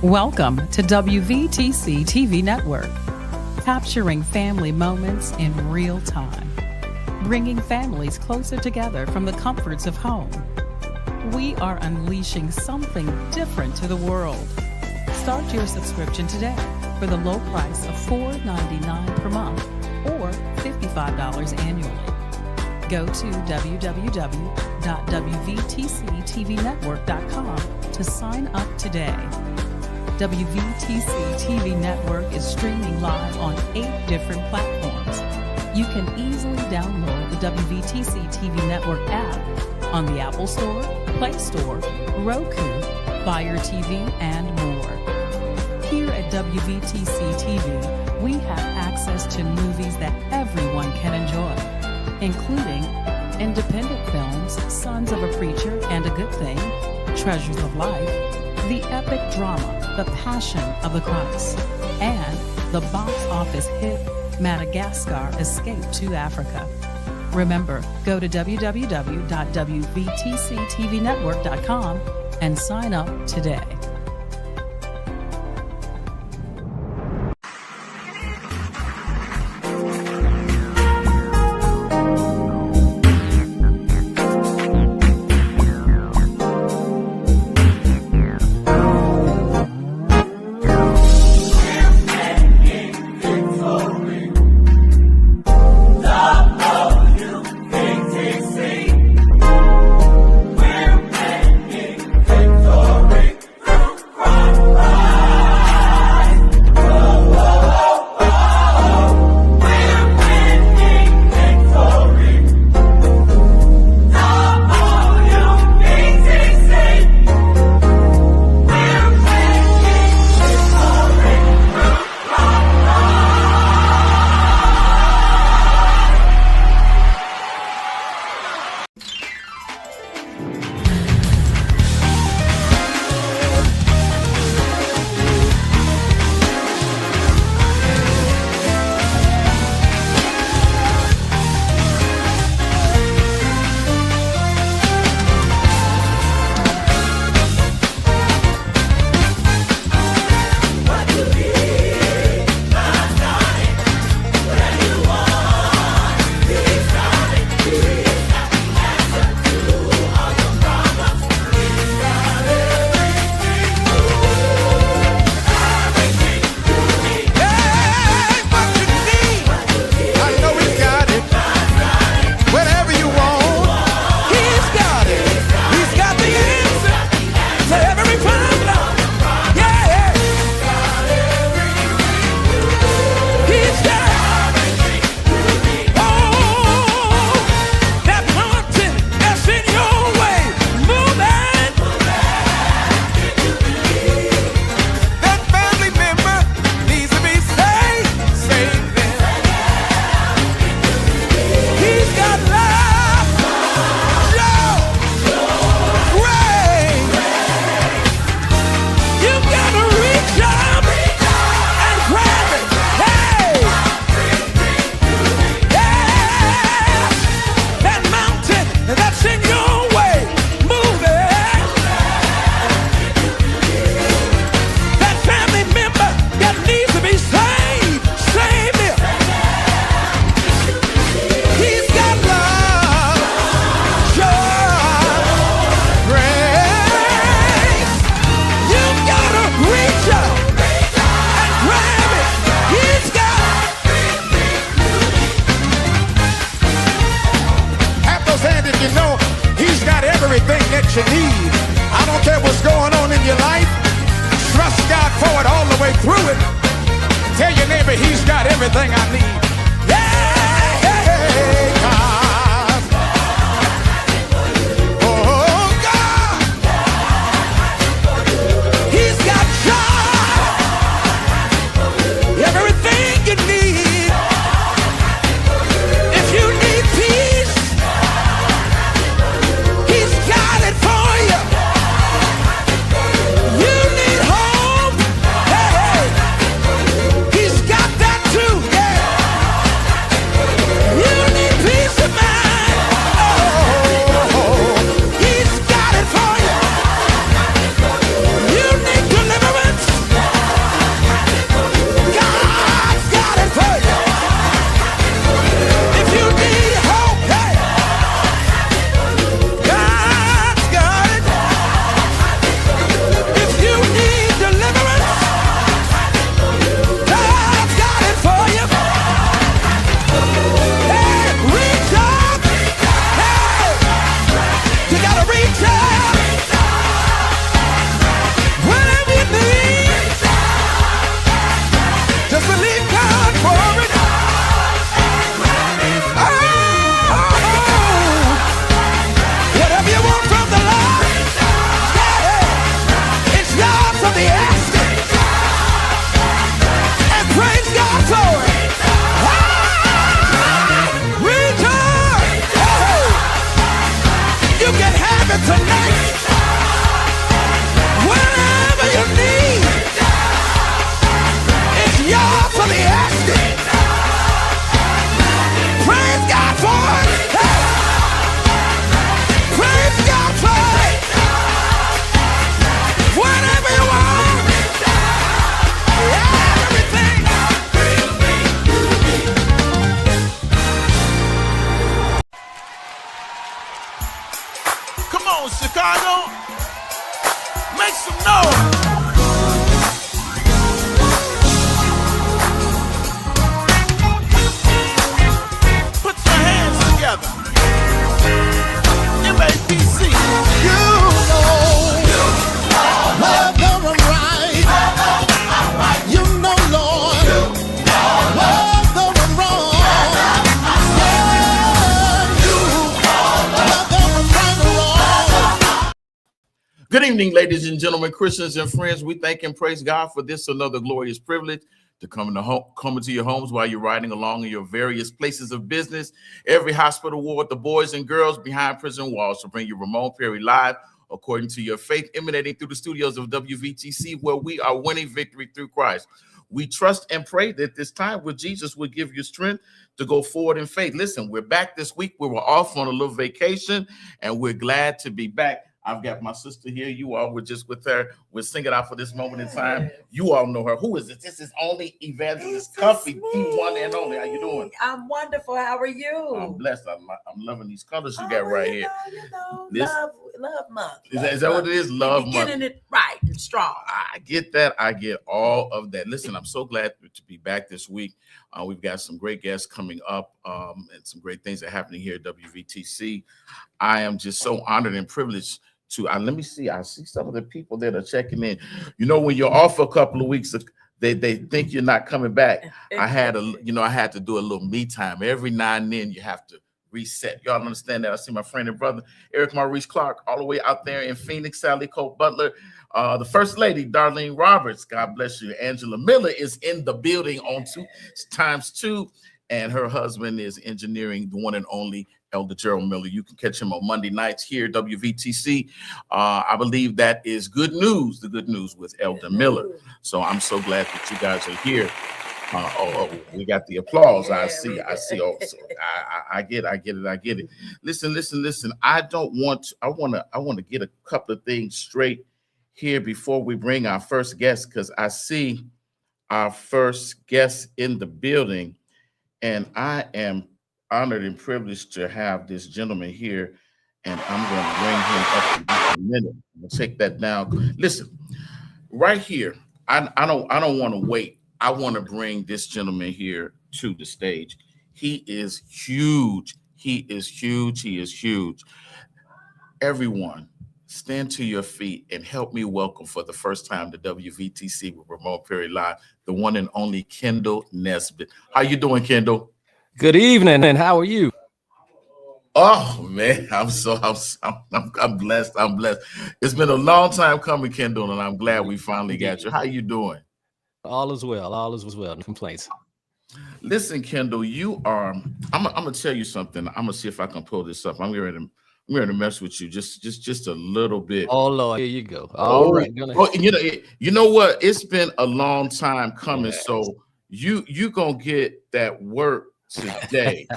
Welcome to WVTC TV Network, capturing family moments in real time, bringing families closer together from the comforts of home. We are unleashing something different to the world. Start your subscription today for the low price of $4.99 per month or $55 annually. Go to www.wvtctvnetwork.com to sign up today. WVTC TV Network is streaming live on 8 different platforms. You can easily download the WVTC TV Network app on the Apple Store, Play Store, Roku, Fire TV, and more. Here at WVTC TV, we have access to movies that everyone can enjoy, including independent films, Sons of a Preacher and a Good Thing, Treasures of Life, the epic drama, The Passion of the Christ, and the box office hit Madagascar Escape to Africa. Remember, go to www.wvtctvnetwork.com and sign up today. you need. I don't care what's going on in your life. Trust God for it all the way through it. Tell your neighbor he's got everything I need. Yeah, God. Oh, God. He's got joy. Everything you need. If you need peace, he's got it for you. You need hope. on, Chicago. Make some noise. Put your hands together. MAPC. You know whether I'm right. You know, Lord, whether I'm wrong. Yeah, you whether I'm right or wrong. Good evening, ladies and gentlemen, Christians and friends. We thank and praise God for this another glorious privilege to come into your homes while you're riding along in your various places of business, every hospital ward, the boys and girls behind prison walls, to bring you Ramon Perry live according to your faith, emanating through the studios of WVTC, where we are winning victory through Christ. We trust and pray that this time with Jesus will give you strength to go forward in faith. Listen, we're back this week. We were off on a little vacation, and we're glad to be back. I've got my sister here. You all were just with her. We're singing out for this moment in time. You all know her. Who is this? This is only Evangelist Cuffie, the one and only. How you doing? I'm wonderful. How are you? I'm blessed. I'm loving these colors you got right here. Love month. Is that what it is? Love month. Getting it right and strong. I get that. I get all of that. Listen, I'm so glad to be back this week. We've got some great guests coming up and some great things that are happening here at WVTC. I am just so honored and privileged to let me see. I see some of the people that are checking in. You know, when you're off for a couple of weeks, they think you're not coming back. I had to do a little me time. Every now and then you have to reset. Y'all understand that? I see my friend and brother Eric Maurice Clark all the way out there in Phoenix. Sally Cole Butler, the First Lady Darlene Roberts. God bless you. Angela Miller is in the building on 2x2, and her husband is engineering, the one and only Elder Gerald Miller. You can catch him on Monday nights here at WVTC. I believe that is good news, the good news with Elder Miller. So I'm so glad that you guys are here. We got the applause. I see. Oh, so I get it. Listen. I want to get a couple of things straight here before we bring our first guest, because I see our first guest in the building, and I am honored and privileged to have this gentleman here, and I'm going to bring him up in just a minute. I'm going to take that down. Listen, right here, I don't want to wait. I want to bring this gentleman here to the stage. He is huge. Everyone, stand to your feet and help me welcome for the first time to WVTC with Ramon Perry Live, the one and only Kendall Nesbitt. How you doing, Kendall? Good evening, and how are you? Oh man, I'm blessed. I'm blessed. It's been a long time coming, Kendall, and I'm glad we finally got you. How you doing? All is well. No complaints. Listen, Kendall, you are. I'm gonna tell you something. I'm gonna see if I can pull this up. I'm ready to mess with you just a little bit. Oh Lord, here you go. All right. You know what? It's been a long time coming. Yes. So you gonna get that work today.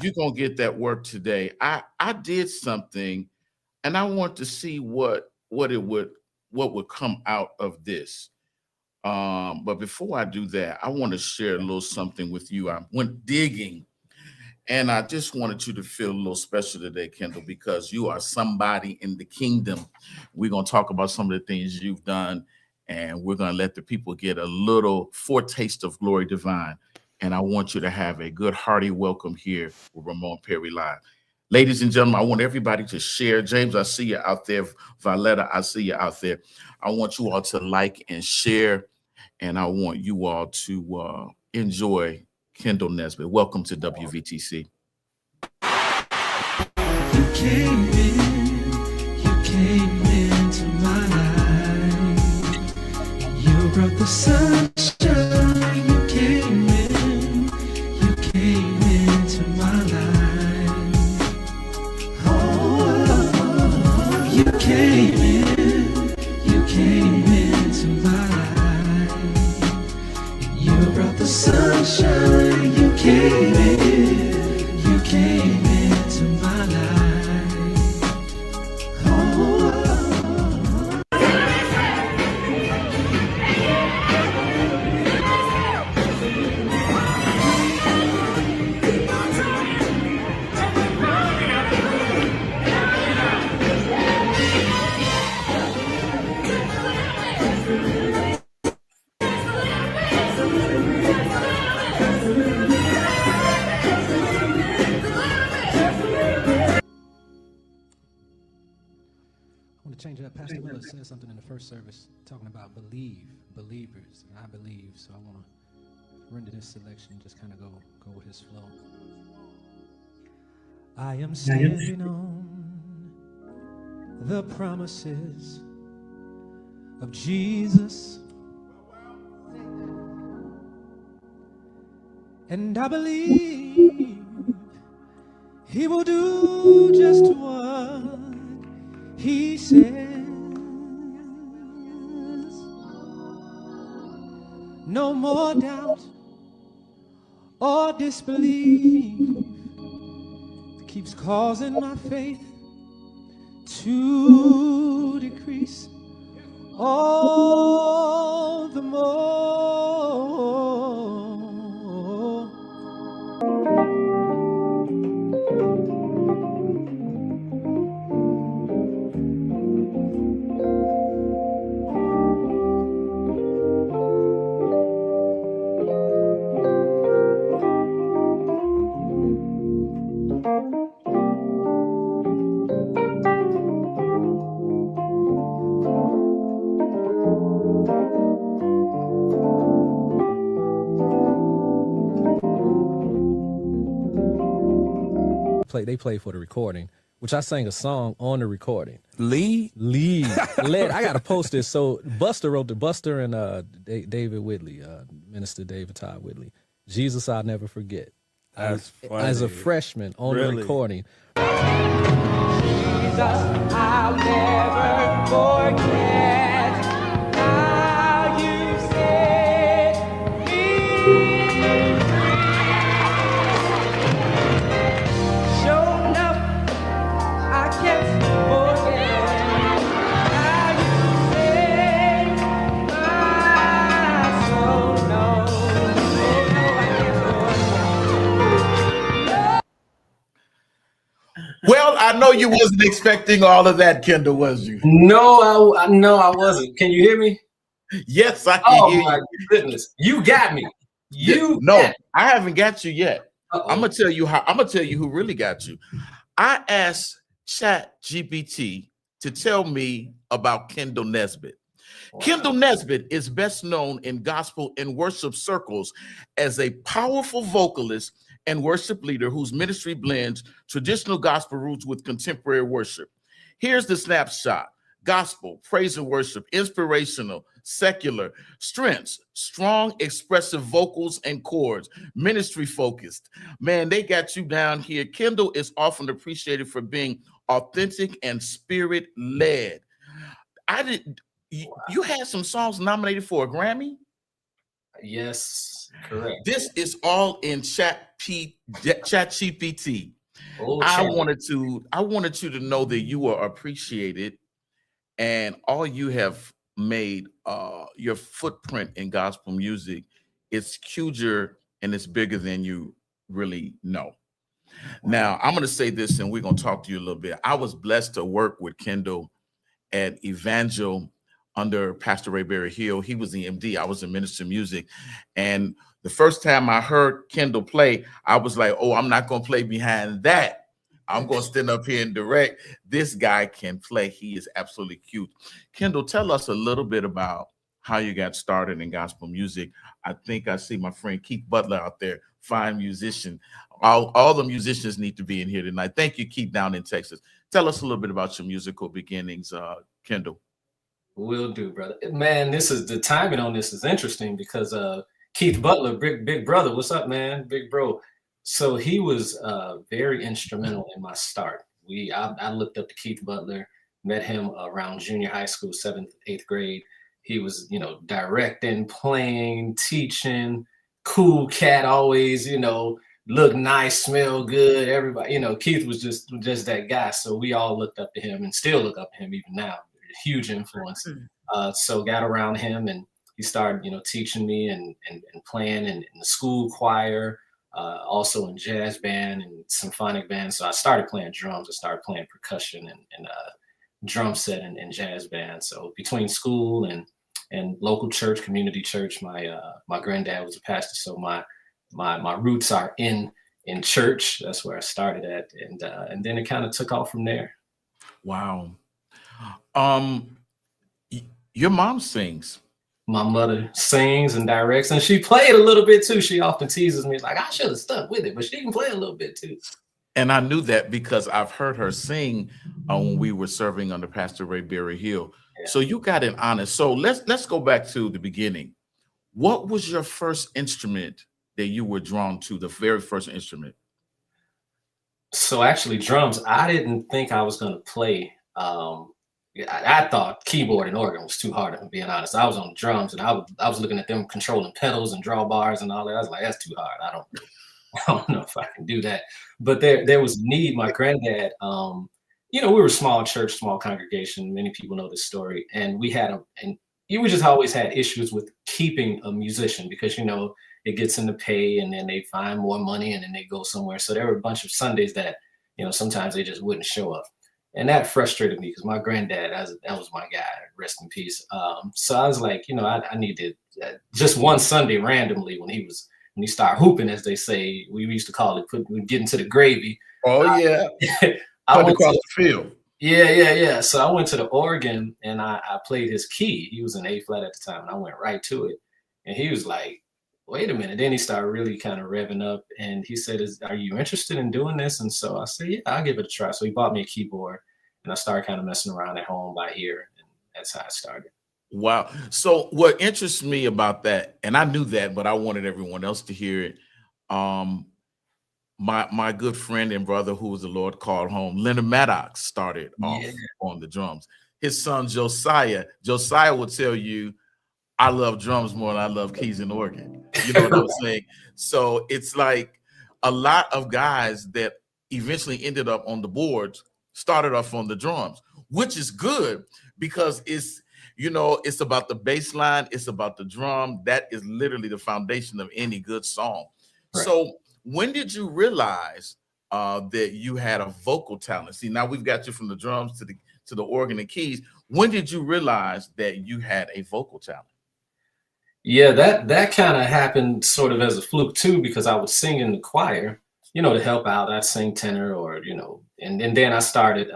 You're gonna get that work today. I did something, and I want to see what would come out of this. But before I do that, I want to share a little something with you. I went digging, and I just wanted you to feel a little special today, Kendall, because you are somebody in the kingdom. We're gonna talk about some of the things you've done, and we're gonna let the people get a little foretaste of glory divine. And I want you to have a good, hearty welcome here with Ramon Perry Live. Ladies and gentlemen, I want everybody to share. James, I see you out there. Violetta, I see you out there. I want you all to like and share, and I want you all to enjoy Kendall Nesbitt. Welcome to WVTC. You came into my life. You brought the sunshine. You came into my life. Oh, you came into my life. You brought the sunshine. You came into my life. Oh. to change it up. Pastor Willis said something in the first service talking about believers, and I believe. So I want to render this selection and just kind of go with his flow. I am standing on the promises of Jesus, and I believe he will do just what he says. No more doubt or disbelief keeps causing my faith to decrease all the more. They play for the recording, which I sang a song on the recording. Lead. I gotta post this. So Buster wrote Buster and David Whitley, Minister David Todd Whitley. Jesus I'll Never Forget. That's funny. As a freshman on the recording. Jesus, I'll never forget how you set me free. Sure enough, I can't forget how you saved my soul. No, I can't forget. Well, I know you wasn't expecting all of that, Kendall, was you? No, I wasn't. Can you hear me? Yes, I can hear my you. goodness, you got me. No, I haven't got you yet. Uh-oh. I'm gonna tell you who really got you. I asked ChatGPT to tell me about Kendall Nesbitt. Wow. Kendall Nesbitt is best known in gospel and worship circles as a powerful vocalist and worship leader whose ministry blends traditional gospel roots with contemporary worship. Here's the snapshot: gospel, praise and worship, inspirational, secular, strengths, strong expressive vocals and chords, ministry focused. Man, they got you down here. Kendall is often appreciated for being authentic and spirit led. You had some songs nominated for a Grammy? Yes, correct. This is all in ChatGPT. I wanted you to know that you are appreciated, and all you have made, your footprint in gospel music, it's huger and it's bigger than you really know. Now, I'm going to say this, and we're going to talk to you a little bit. I was blessed to work with Kendall at Evangel under Pastor Ray Berry Hill. He was the MD. I was in minister of music. And the first time I heard Kendall play, I was like, oh, I'm not going to play behind that. I'm going to stand up here and direct. This guy can play. He is absolutely cute. Kendall, tell us a little bit about how you got started in gospel music. I think I see my friend Keith Butler out there, fine musician. All the musicians need to be in here tonight. Thank you, Keith, down in Texas. Tell us a little bit about your musical beginnings, Kendall. Will do, brother. Man, the timing on this is interesting because Keith Butler, big brother, what's up, man? Big bro. So he was very instrumental in my start. I looked up to Keith Butler, met him around junior high school, 7th, 8th grade. He was, directing, playing, teaching, cool cat, always, look nice, smell good. Everybody, Keith was just that guy. So we all looked up to him and still look up to him even now. Huge influence. So got around him and he started, teaching me and playing in the school choir, also in jazz band and symphonic band. So I started playing drums. I started playing percussion and drum set and jazz band. So between school and local church, community church, my granddad was a pastor. So my roots are in church. That's where I started at. And then it kind of took off from there. Wow. Your mom sings. My mother sings and directs, and she played a little bit too. She often teases me like I should have stuck with it, but she can play a little bit too. And I knew that because I've heard her sing when we were serving under Pastor Ray Berry Hill. Yeah. So you got it honest. So let's go back to the beginning. What was your first instrument that you were drawn to? The very first instrument. So actually, drums. I didn't think I was going to play. I thought keyboard and organ was too hard. If I'm being honest, I was on drums and I was looking at them controlling pedals and drawbars and all that. I was like, that's too hard. I don't know if I can do that. But there was need. My granddad, we were a small church, small congregation. Many people know this story, and we just always had issues with keeping a musician because it gets into pay and then they find more money and then they go somewhere. So there were a bunch of Sundays that sometimes they just wouldn't show up. And that frustrated me because my granddad, that was my guy, rest in peace. So I was like, I needed just one Sunday randomly when he started hooping, as they say, we used to call it, we'd get into the gravy. Oh, yeah. I went across the field. Yeah. So I went to the organ and I played his key. He was in A flat at the time and I went right to it. And he was like, wait a minute. Then he started really kind of revving up and he said, are you interested in doing this? And so I said, yeah, I'll give it a try. So he bought me a keyboard and I started kind of messing around at home by ear. And that's how I started. Wow. So what interests me about that, and I knew that, but I wanted everyone else to hear it. My good friend and brother, who was the Lord called home, Leonard Maddox, started off on the drums. His son, Josiah will tell you, I love drums more than I love keys and organ. You know what I'm saying? So it's like a lot of guys that eventually ended up on the boards started off on the drums, which is good because it's about the bass line. It's about the drum. That is literally the foundation of any good song. Right. So when did you realize that you had a vocal talent? See, now we've got you from the drums to the organ and keys. When did you realize that you had a vocal talent? Yeah, that kind of happened sort of as a fluke too, because I would sing in the choir, to help out. I'd sing tenor or, and then I started,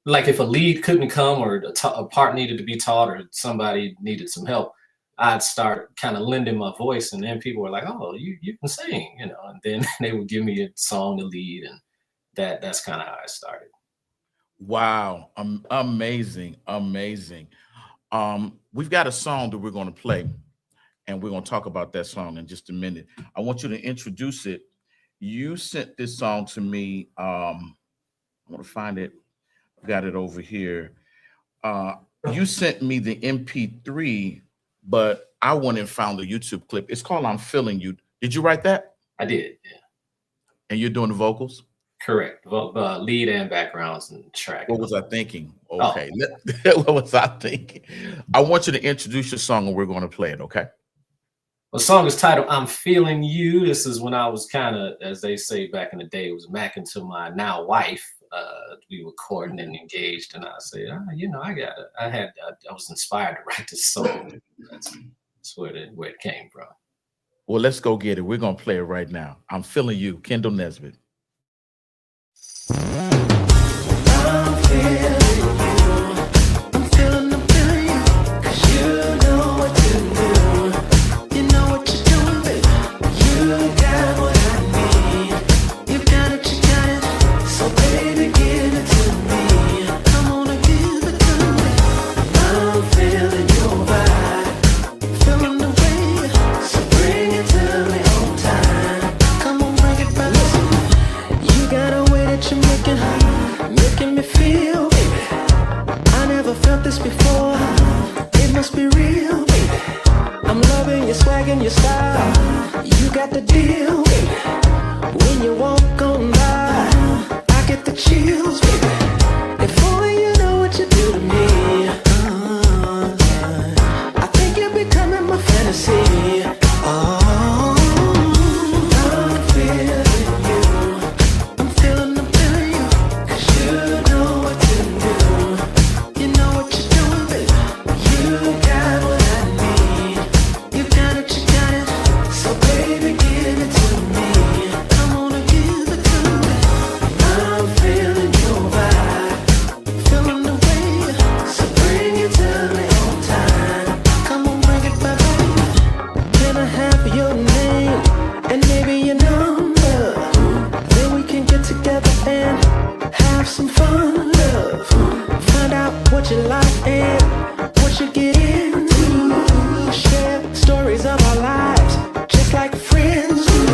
like if a lead couldn't come or a part needed to be taught or somebody needed some help, I'd start kind of lending my voice. And then people were like, oh, you can sing, and then they would give me a song to lead. And that's kind of how I started. Wow. Amazing. We've got a song that we're going to play, and we're going to talk about that song in just a minute. I want you to introduce it. You sent this song to me. I'm going to find it. I've got it over here. You sent me the MP3, but I went and found the YouTube clip. It's called I'm Feeling You. Did you write that? I did, yeah. And you're doing the vocals? Correct. Lead and backgrounds and track. What was I thinking? Okay. Oh. What was I thinking? I want you to introduce your song and we're going to play it, okay? The song is titled I'm Feeling You. This is when I was kind of, as they say back in the day, was macking to my now wife. We were courting and engaged, and I said, I was inspired to write this song. That's where it came from. Well, let's go get it. We're going to play it right now. I'm Feeling You, Kendall Nesbitt. I'm feeling you. I'm feeling you. 'Cause you know what to do. You know what you're doing, baby. You got what I need. You got it, you got it. So baby, give it to me. Come on and give it to me. I'm feeling your vibe. Feeling the way. So bring it to me on time. Come on, bring it back. Listen, you got a way that you're making me feel, baby. I never felt this before. It must be real, baby. I'm loving your swag and your style. You got the deal, baby. When you walk on by, I get the chills, baby. If only you know what you do to me. I think you're becoming my fantasy. Oh, I'm feeling you. I'm feeling you. 'Cause you know what to do. You know what you're doing, baby. You got what I need. You got it, you got it. So baby, give it to me. Come on and give it to me. I'm feeling you. and have some fun, love. Find out what you like and what you get into. Share stories of our lives, just like friends do.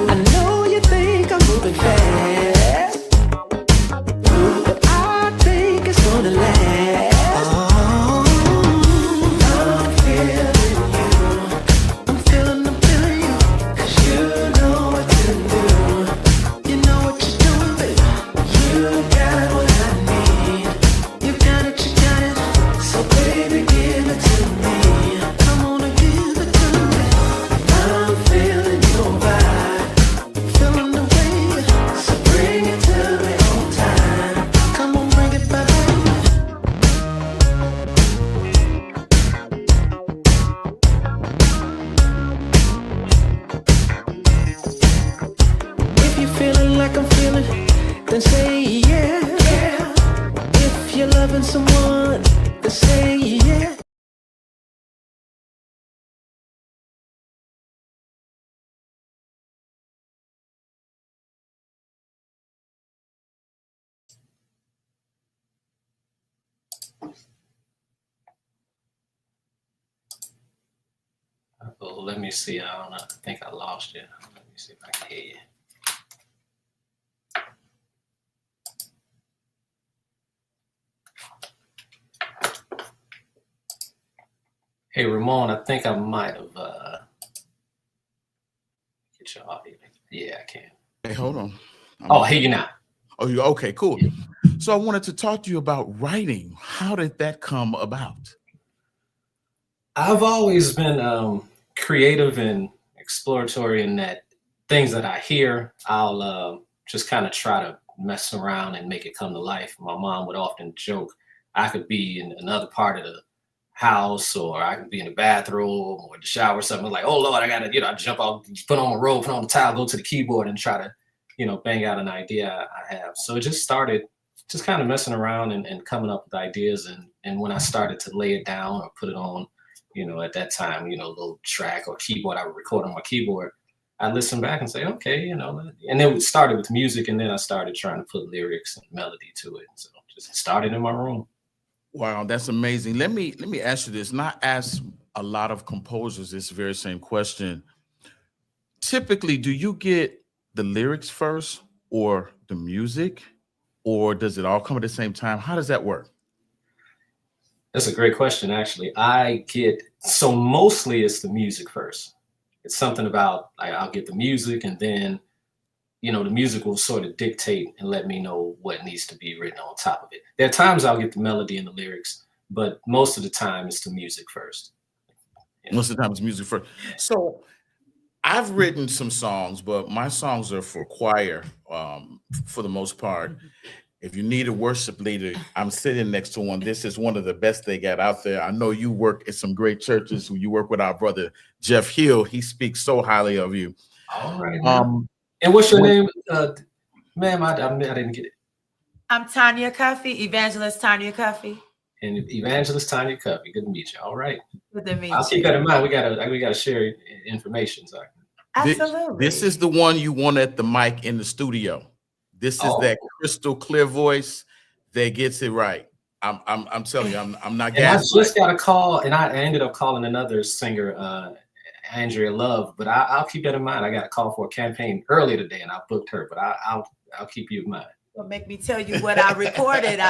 I know you think I'm moving fast, but I think it's gonna last. I'm feeling you, I'm feeling you, 'cause you know what to do. You know what you're doing, baby. You got what I need. You got it, you got it. So baby, give it to me. Come on and give it to me. I'm feeling your vibe, feeling the way. So bring it to me on time. Come on, bring it back. If you're feeling like I'm feeling, then say yeah. If you're loving someone, then say yeah. Oh, let me see. I don't know. I think I lost you. Let me see if I can hear you. Hey, Ramon, I think I might have get your audio. Yeah, I can. Hey, hold on. Oh, hey, you now. Oh, you okay? Cool. So I wanted to talk to you about writing. How did that come about? I've always been creative and exploratory in that things that I hear, I'll just kind of try to mess around and make it come to life. My mom would often joke, I could be in another part of the house, or I could be in the bathroom or the shower or something, like, oh Lord, I gotta, I jump out, put on my robe, put on the towel, go to the keyboard and try to, bang out an idea I have. So it just started just kind of messing around and coming up with ideas. And when I started to lay it down or put it on, at that time, little track or keyboard, I would record on my keyboard. I listen back and say, okay, and then it started with music, and then I started trying to put lyrics and melody to it. So just started in my room. Wow, that's amazing. Let me ask you this. Not ask a lot of composers this very same question. Typically, do you get the lyrics first or the music, or does it all come at the same time? How does that work? That's a great question, actually. So mostly it's the music first. It's something about, I'll get the music, and then, the music will sort of dictate and let me know what needs to be written on top of it. There are times I'll get the melody and the lyrics, but most of the time it's the music first. Most of the time it's music first. So I've written some songs, but my songs are for choir for the most part. If you need a worship leader, I'm sitting next to one. This is one of the best they got out there. I know you work at some great churches. You work with our brother, Jeff Hill. He speaks so highly of you. All right. And what's your name? Ma'am, I didn't get it. I'm Tanya Cuffie, Evangelist Tanya Cuffie. And Evangelist Tanya Cuffie. Good to meet you. All right. Good to meet you. I'll keep that in mind. We gotta share information. So Absolutely. This is the one you want at the mic in the studio. This is that crystal clear voice that gets it right. I'm telling you, I'm not gassing. I just got a call, and I ended up calling another singer, Andrea Love, but I'll keep that in mind. I got a call for a campaign earlier today, and I booked her, but I'll keep you in mind. Well, make me tell you what I recorded.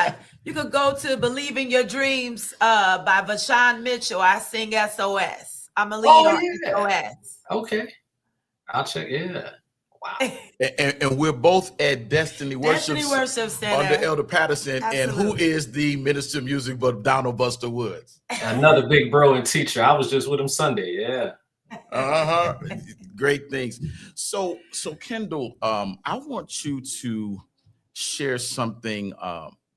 You could go to "Believe in Your Dreams" by Vashawn Mitchell. I sing SOS. I'm a lead on SOS. Okay, I'll check. Yeah. Wow. And we're both at Destiny Worship Center under Elder Patterson. Absolutely. And who is the minister of music but Donald Buster Woods? Another big bro and teacher. I was just with him Sunday. Yeah. Great things. So Kendall, I want you to share something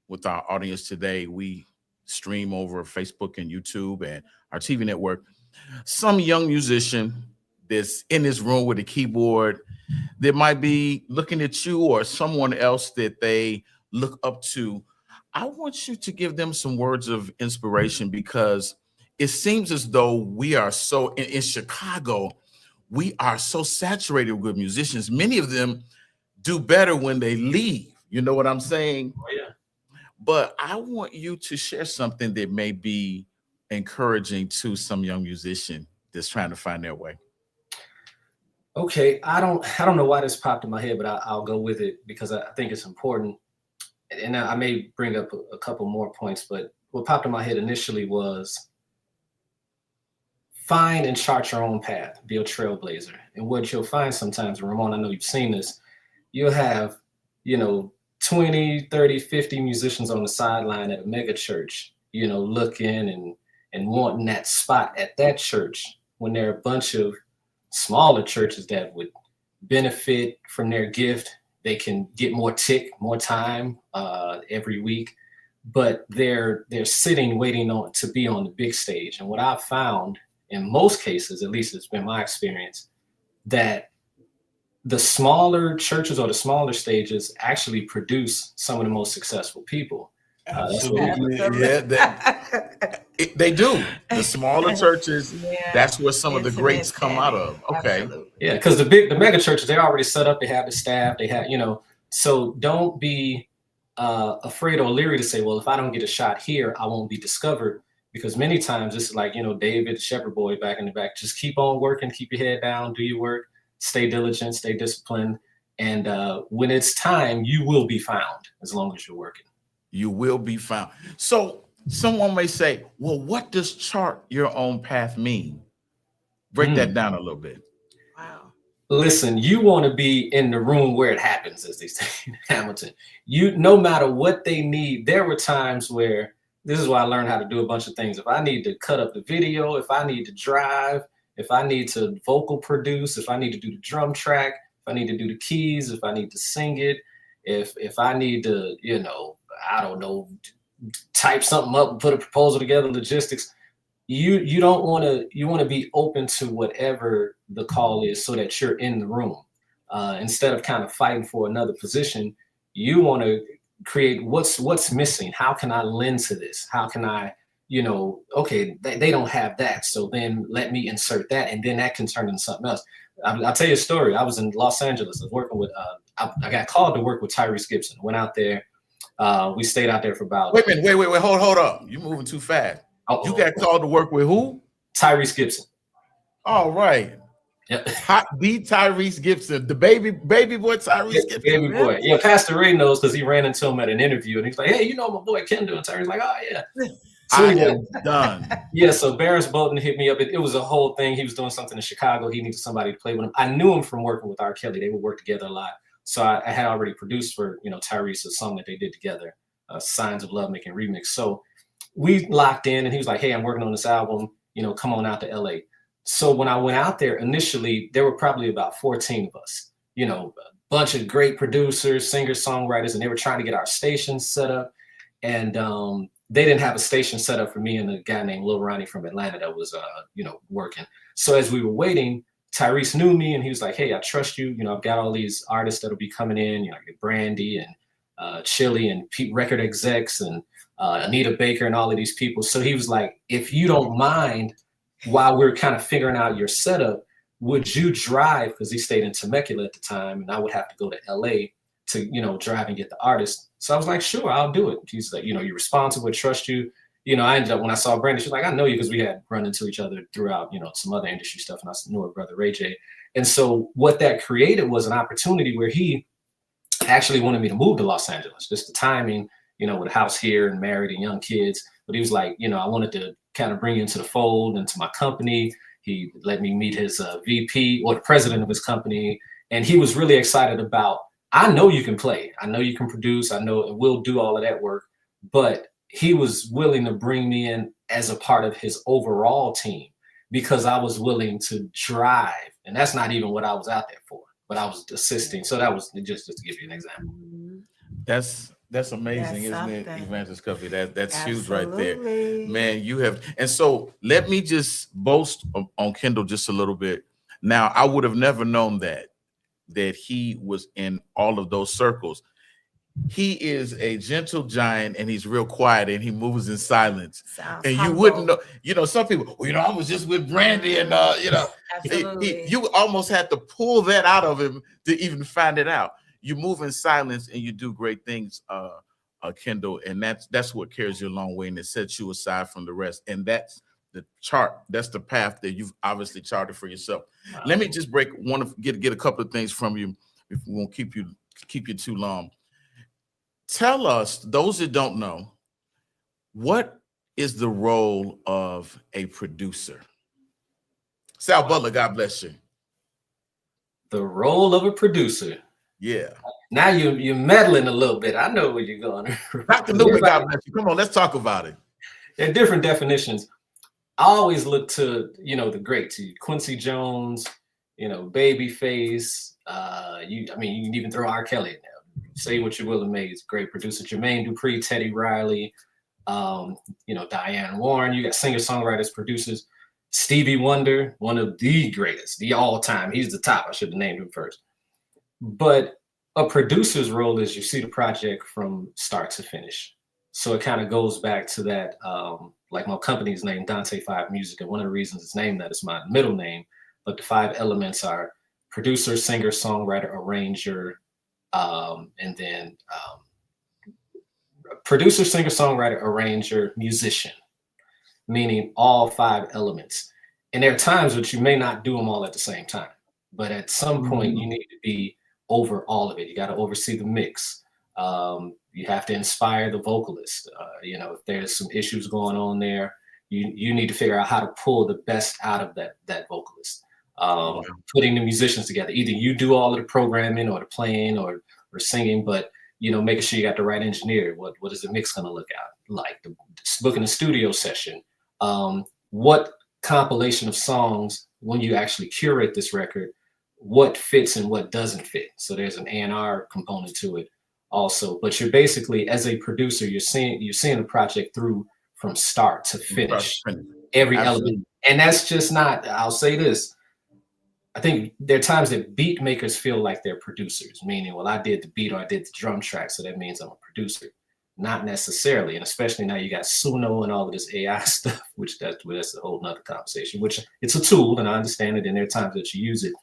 with our audience today. We stream over Facebook and YouTube and our TV network. Some young musician that's in this room with a keyboard that might be looking at you or someone else that they look up to. I want you to give them some words of inspiration, because it seems as though we are so in Chicago, we are so saturated with musicians. Many of them do better when they leave. You know what I'm saying? Oh, yeah. But I want you to share something that may be encouraging to some young musician that's trying to find their way. Okay, I don't know why this popped in my head, but I'll go with it because I think it's important. And I may bring up a couple more points, but what popped in my head initially was find and chart your own path, be a trailblazer. And what you'll find sometimes, Ramon, I know you've seen this, you'll have, 20, 30, 50 musicians on the sideline at a mega church, looking and wanting that spot at that church when there are a bunch of smaller churches that would benefit from their gift. They can get more time every week, but they're sitting waiting to be on the big stage. And what I've found in most cases, at least it's been my experience, that the smaller churches or the smaller stages actually produce some of the most successful people. Absolutely. They do. The smaller churches, that's where some of the greats come out of. Okay. Absolutely. Yeah, because the mega churches, they're already set up, they have the staff, they have, so don't be afraid or leery to say, well, if I don't get a shot here, I won't be discovered. Because many times it's like, David, shepherd boy back in the back, just keep on working, keep your head down, do your work, stay diligent, stay disciplined. And when it's time, you will be found as long as you're working. You will be found. So someone may say, well, what does chart your own path mean? Break that down a little bit. Wow. Listen, you want to be in the room where it happens, as they say in Hamilton. No matter what they need, there were times where, this is why I learned how to do a bunch of things. If I need to cut up the video, if I need to drive, if I need to vocal produce, if I need to do the drum track, if I need to do the keys, if I need to sing it, if I need to, I don't know, type something up and put a proposal together, logistics, you want to be open to whatever the call is so that you're in the room. Instead of kind of fighting for another position, you want to create what's missing. How can I lend to this? How can I, okay, they don't have that, so then let me insert that, and then that can turn into something else. I'll tell you a story. I was in Los Angeles. I was working with, I got called to work with Tyrese Gibson. Went out there. We stayed out there for about. Wait a minute. Wait. Hold up. You're moving too fast. You got called to work with who? Tyrese Gibson. All right. Yep. The Tyrese Gibson, the baby boy Tyrese Gibson. Baby boy. Yeah, Pastor Ray knows because he ran into him at an interview and he's like, hey, my boy Kendall. And Tyrese's like, oh, yeah. So, I am done. Yeah, so Barris Bolton hit me up. It was a whole thing. He was doing something in Chicago. He needed somebody to play with him. I knew him from working with R. Kelly. They would work together a lot. So I had already produced for, Tyrese a song that they did together, Signs of Love Making Remix. So we locked in and he was like, hey, I'm working on this album, come on out to LA. So when I went out there initially, there were probably about 14 of us, a bunch of great producers, singers, songwriters, and they were trying to get our station set up. And they didn't have a station set up for me and a guy named Lil Ronnie from Atlanta that was, working. So as we were waiting, Tyrese knew me and he was like, hey, I trust you. I've got all these artists that'll be coming in, Brandy and Chili and Pete record execs and Anita Baker and all of these people. So he was like, if you don't mind, while we're kind of figuring out your setup, would you drive? Because he stayed in Temecula at the time and I would have to go to LA to, drive and get the artist. So I was like, sure, I'll do it. He's like, you're responsible, trust you. I ended up, when I saw Brandy, she was like, I know you because we had run into each other throughout, some other industry stuff. And I knew her brother, Ray J. And so what that created was an opportunity where he actually wanted me to move to Los Angeles. Just the timing, with a house here and married and young kids. But he was like, I wanted to kind of bring you into the fold, into my company. He let me meet his VP or the president of his company. And he was really excited about, I know you can play. I know you can produce. I know we'll do all of that work. But he was willing to bring me in as a part of his overall team because I was willing to drive. And that's not even what I was out there for, but I was assisting. So that was just to give you an example. That's amazing, isn't it, Evangelist Cuffie? That's Absolutely. huge right there. Man, you have. And so let me just boast on Kendall just a little bit. Now, I would have never known that he was in all of those circles. He is a gentle giant and he's real quiet and he moves in silence. Sounds and humble. You wouldn't know, some people, I was just with Brandy and, Absolutely. you almost had to pull that out of him to even find it out. you move in silence and you do great things, Kendall, and that's what carries you a long way, and it sets you aside from the rest. And that's the chart. That's the path that you've obviously charted for yourself. Wow. Let me just get a couple of things from you. If we won't keep you too long. Tell us, those that don't know, what is the role of a producer? Sal Butler, God bless you. The role of a producer. Yeah. Now you're meddling a little bit. I know where you're going. Dr. Newman, God bless you. Come on, let's talk about it. There are different definitions. I always look to, the greats, Quincy Jones, Babyface. You can even throw R. Kelly in there. Say what you will of me. He's a great producer. Jermaine Dupri, Teddy Riley, Diane Warren. You got singer-songwriters, producers. Stevie Wonder, one of the greatest, the all-time. He's the top. I should have named him first. But a producer's role is you see the project from start to finish. So it kind of goes back to that, like my company's named Dante 5 Music, and one of the reasons it's named that is my middle name, but the 5 elements are producer, singer, songwriter, arranger, and then producer, singer, songwriter, arranger, musician, meaning all 5 elements. And there are times that you may not do them all at the same time, but at some point you need to be over all of it. You got to oversee the mix. You have to inspire the vocalist. If there's some issues going on there, you need to figure out how to pull the best out of that vocalist. Putting the musicians together. Either you do all of the programming or the playing or singing, but making sure you got the right engineer. What is the mix going to look like? Booking a studio session. What compilation of songs, when you actually curate this record, what fits and what doesn't fit. So there's an A&R component to it also. But you're basically, as a producer, you're seeing the project through from start to finish, every element. And that's just not, I'll say this, I think there are times that beat makers feel like they're producers, meaning, well, I did the beat or I did the drum track, so that means I'm a producer. Not necessarily, and especially now you got Suno and all of this AI stuff, which that's a whole nother conversation, which it's a tool, and I understand it, and there are times that you use it.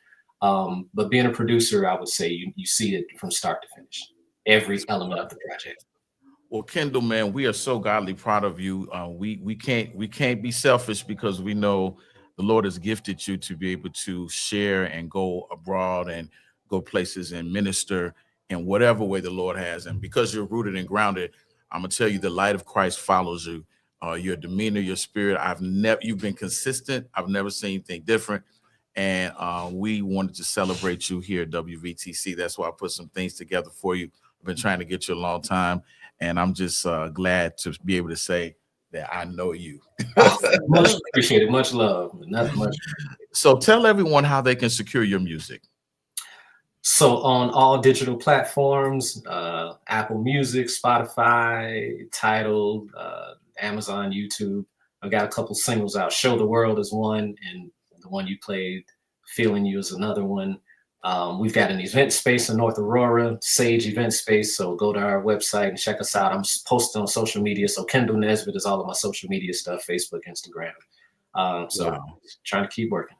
But being a producer, I would say you see it from start to finish, every element of the project. Well, Kendall, man, we are so godly proud of you. We can't be selfish because we know the Lord has gifted you to be able to share and go abroad and go places and minister in whatever way the Lord has. And because you're rooted and grounded, I'm gonna tell you, the light of Christ follows you. Your demeanor, your spirit. You've been consistent. I've never seen anything different. And we wanted to celebrate you here at WVTC. That's why I put some things together for you. I've been trying to get you a long time, and I'm just glad to be able to say that I know you. Much appreciated. Much love. Not much. So tell everyone how they can secure your music. So on all digital platforms, Apple Music, Spotify, Tidal, Amazon, YouTube. I've got a couple singles out. Show the World is one, and the one you played, Feeling You, is another one. We've got an event space in North Aurora, Sage Event Space. So go to our website and check us out. I'm posting on social media. So Kendall Nesbitt is all of my social media stuff, Facebook, Instagram. Trying to keep working.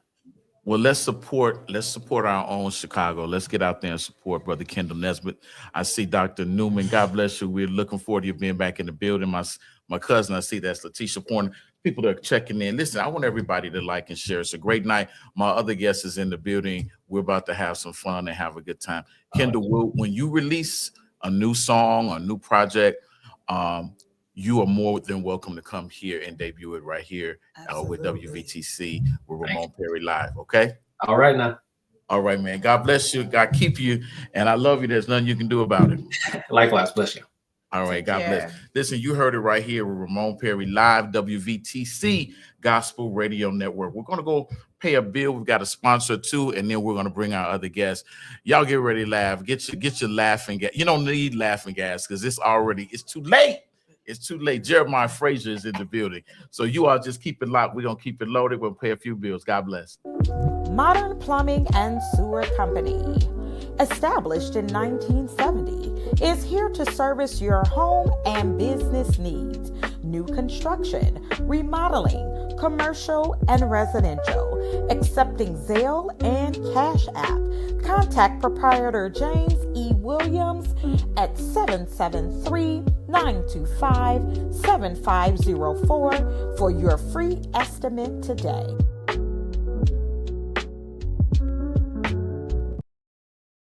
Well, let's support our own Chicago. Let's get out there and support Brother Kendall Nesbitt. I see Dr. Newman. God bless you. We're looking forward to you being back in the building. My cousin, I see that's Letitia Porn. People that are checking in. Listen, I want everybody to like and share. It's a great night. My other guest is in the building. We're about to have some fun and have a good time. Kendall, when you release a new song or a new project, you are more than welcome to come here and debut it right here with WVTC with Ramon Perry Live. Okay. All right now. All right, man. God bless you. God keep you. And I love you. There's nothing you can do about it. Likewise. Bless you. All right. God bless. Listen, you heard it right here with Ramon Perry Live, WVTC Gospel Radio Network. We're going to go pay a bill. We've got a sponsor too, and then we're going to bring our other guests. Y'all get ready to laugh. Get your laughing gas. You don't need laughing gas because it's too late. It's too late. Jeremiah Frazier is in the building. So you all just keep it locked. We're going to keep it loaded. We'll pay a few bills. God bless. Modern Plumbing and Sewer Company, established in 1970, is here to service your home and business needs. new construction, remodeling, commercial and residential, accepting Zelle and Cash App. Contact proprietor James E. Williams at 773-925-7504 for your free estimate today.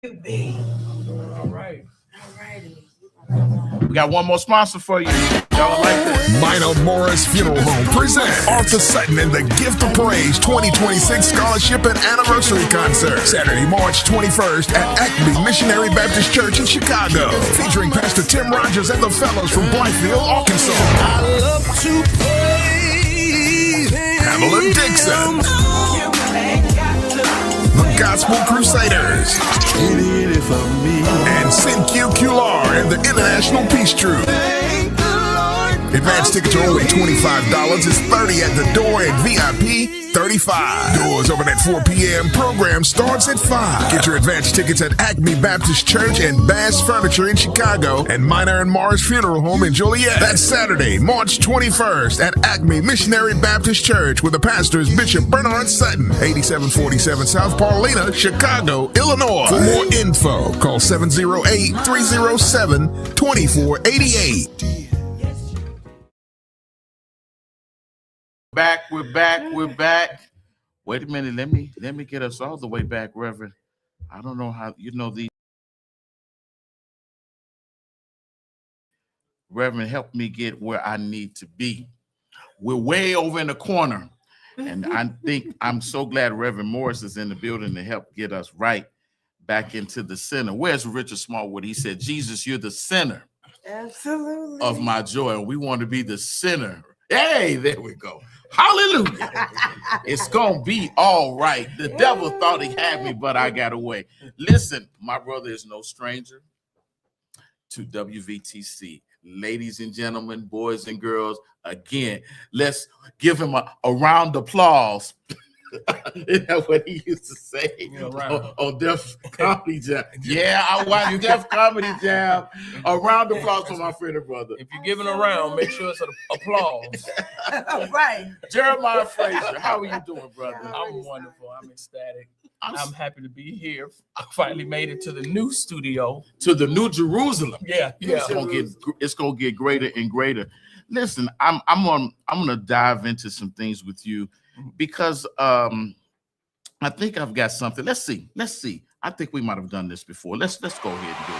All right. We got one more sponsor for you. Y'all like this? Minor Morris Funeral Home presents Arthur Sutton and the Gift of Praise 2026 Scholarship and Anniversary Concert, Saturday, March 21st at Acme Missionary Baptist Church in Chicago, featuring Pastor Tim Rogers and the fellows from Blythefield, Arkansas. I love to praise Pamela Dixon, the Gospel Crusaders, and Sin-Q Kular and the International Peace Troop. Advance tickets are only $25. It's $30 at the door and VIP $35. Doors open at 4 p.m. Program starts at 5. Get your advance tickets at Acme Baptist Church and Bass Furniture in Chicago and Minor and Morris Funeral Home in Joliet. That's Saturday, March 21st at Acme Missionary Baptist Church with the pastors Bishop Bernard Sutton, 8747 South Paulina, Chicago, Illinois. For more info, call 708-307-2488. We're back. Wait a minute, let me get us all the way back, Reverend. I don't know how these. Reverend, help me get where I need to be. We're way over in the corner, and I think I'm so glad Reverend Morris is in the building to help get us right back into the center. Where's Richard Smallwood? He said, Jesus, you're the center Absolutely. of my joy, and we want to be the center. Hey, there we go. Hallelujah. It's going to be all right. The devil thought he had me, but I got away. Listen, my brother is no stranger to WVTC. Ladies and gentlemen, boys and girls, again, let's give him a round of applause. Isn't that what he used to say on Def Comedy Jam? Yeah, I watch Def Comedy Jam. A round of applause for my friend and brother. If you're giving a round, make sure it's an applause. Right. Jeremiah Frazier, how are you doing, brother? I'm wonderful. I'm ecstatic. I'm happy to be here. I finally made it to the new studio. To the New Jerusalem. Yeah. It's gonna get greater and greater. Listen, I'm gonna dive into some things with you because I think I've got something. Let's see. I think we might have done this before. Let's go ahead and do it.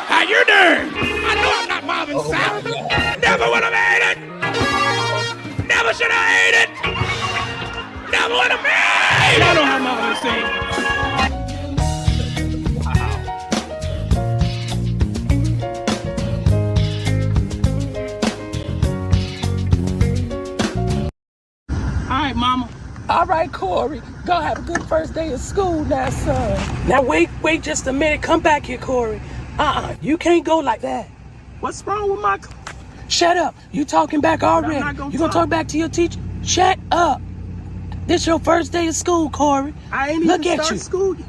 How you doing? I know I'm not Marvin Sapp. Never would have made it. Never should have ate it. Never would have made it. I know how Marvin sings. All right, Mama. All right, Corey. Go have a good first day of school now, son. Now, wait just a minute. Come back here, Corey. You can't go like that. What's wrong with my... Shut up. You talking back already. You gonna talk back to your teacher? Shut up. This your first day of school, Corey. I ain't even started school yet.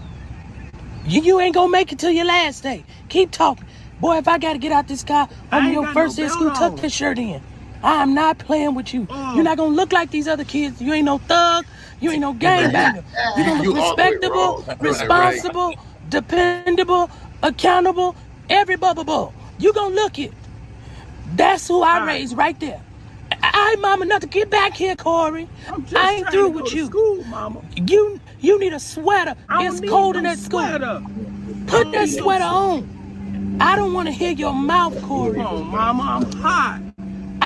You ain't gonna make it till your last day. Keep talking. Boy, if I gotta get out this car on your first day of school, tuck this shirt in. I'm not playing with you. You're not gonna look like these other kids. You ain't no thug. You ain't no gangbanger. You're gonna look respectable, responsible, dependable, accountable, every bubble. You gonna look it. That's who I raised right there. I mama, not to get back here, Corey. I ain't through with you. School, mama. You need a sweater. It's cold in that school. Put that sweater on. I don't want to hear your mouth, Corey. Oh, mama, I'm hot.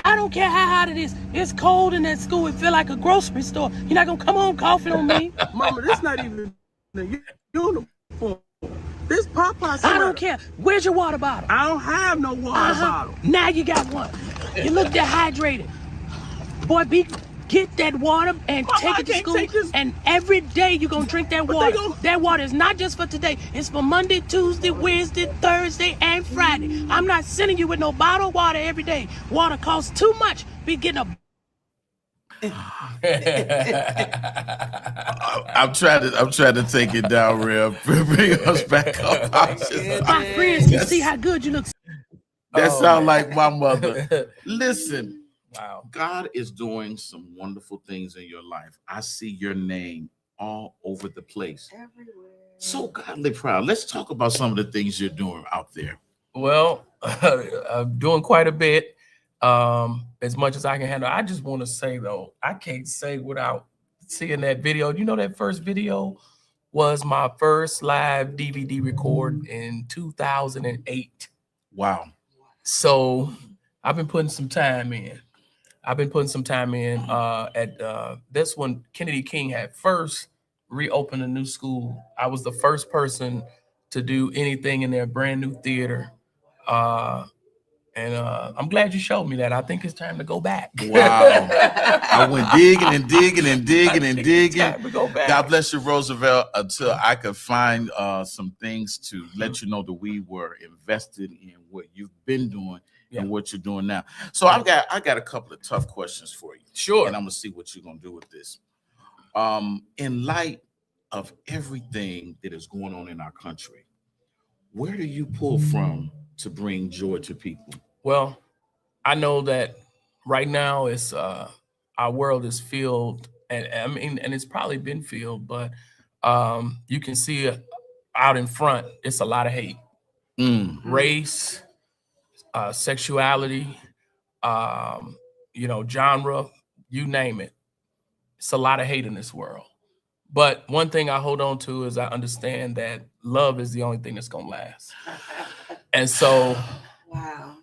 I don't care how hot it is. It's cold in that school. It feel like a grocery store. You're not gonna come home coughing on me. Mama, this not even the uniform. This Popeye. I don't care. Where's your water bottle? I don't have no water bottle. Now you got one. You look dehydrated. Boy, get that water and take it to school. And every day you're gonna drink that water. That water is not just for today. It's for Monday, Tuesday, Wednesday, Thursday, and Friday. I'm not sending you with no bottled water every day. Water costs too much. Be getting a... I'm trying to take it down, Rev. Bring us back up. My friends can see how good you look. That sounds like my mother. Listen, wow. God is doing some wonderful things in your life. I see your name all over the place. Everywhere. So godly proud. Let's talk about some of the things you're doing out there. Well, I'm doing quite a bit, as much as I can handle. I just want to say, though, I can't say without seeing that video. You know, that first video was my first live DVD record in 2008. Wow. So I've been putting some time in. At this one, Kennedy King had first reopened a new school. I was the first person to do anything in their brand new theater. And I'm glad you showed me that. I think it's time to go back. Wow. I went digging and digging and digging and digging. Time to go back. God bless you, Roosevelt, until I could find some things to let you know that we were invested in what you've been doing and what you're doing now. So I got a couple of tough questions for you. Sure. And I'm gonna see what you're gonna do with this. In light of everything that is going on in our country, where do you pull from to bring joy to people? Well, I know that right now it's our world is filled, and it's probably been filled, but you can see out in front, it's a lot of hate, race, sexuality, genre, you name it. It's a lot of hate in this world. But one thing I hold on to is I understand that love is the only thing that's gonna last. And so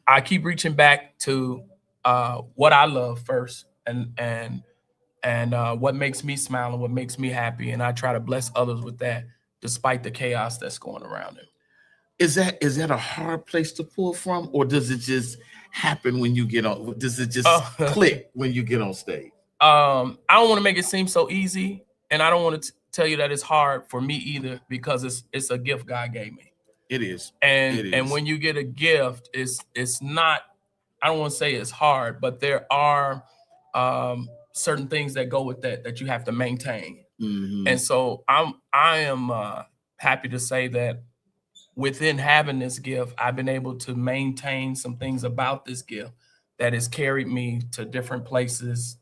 I keep reaching back to what I love first and what makes me smile and what makes me happy. And I try to bless others with that despite the chaos that's going around them. Is that a hard place to pull from, or does it just happen when you get on? Does it just click when you get on stage? I don't want to make it seem so easy, and I don't want to tell you that it's hard for me either, because it's a gift God gave me. It is. And when you get a gift, it's not, I don't want to say it's hard, but there are certain things that go with that you have to maintain. Mm-hmm. And so I am happy to say that within having this gift, I've been able to maintain some things about this gift that has carried me to different places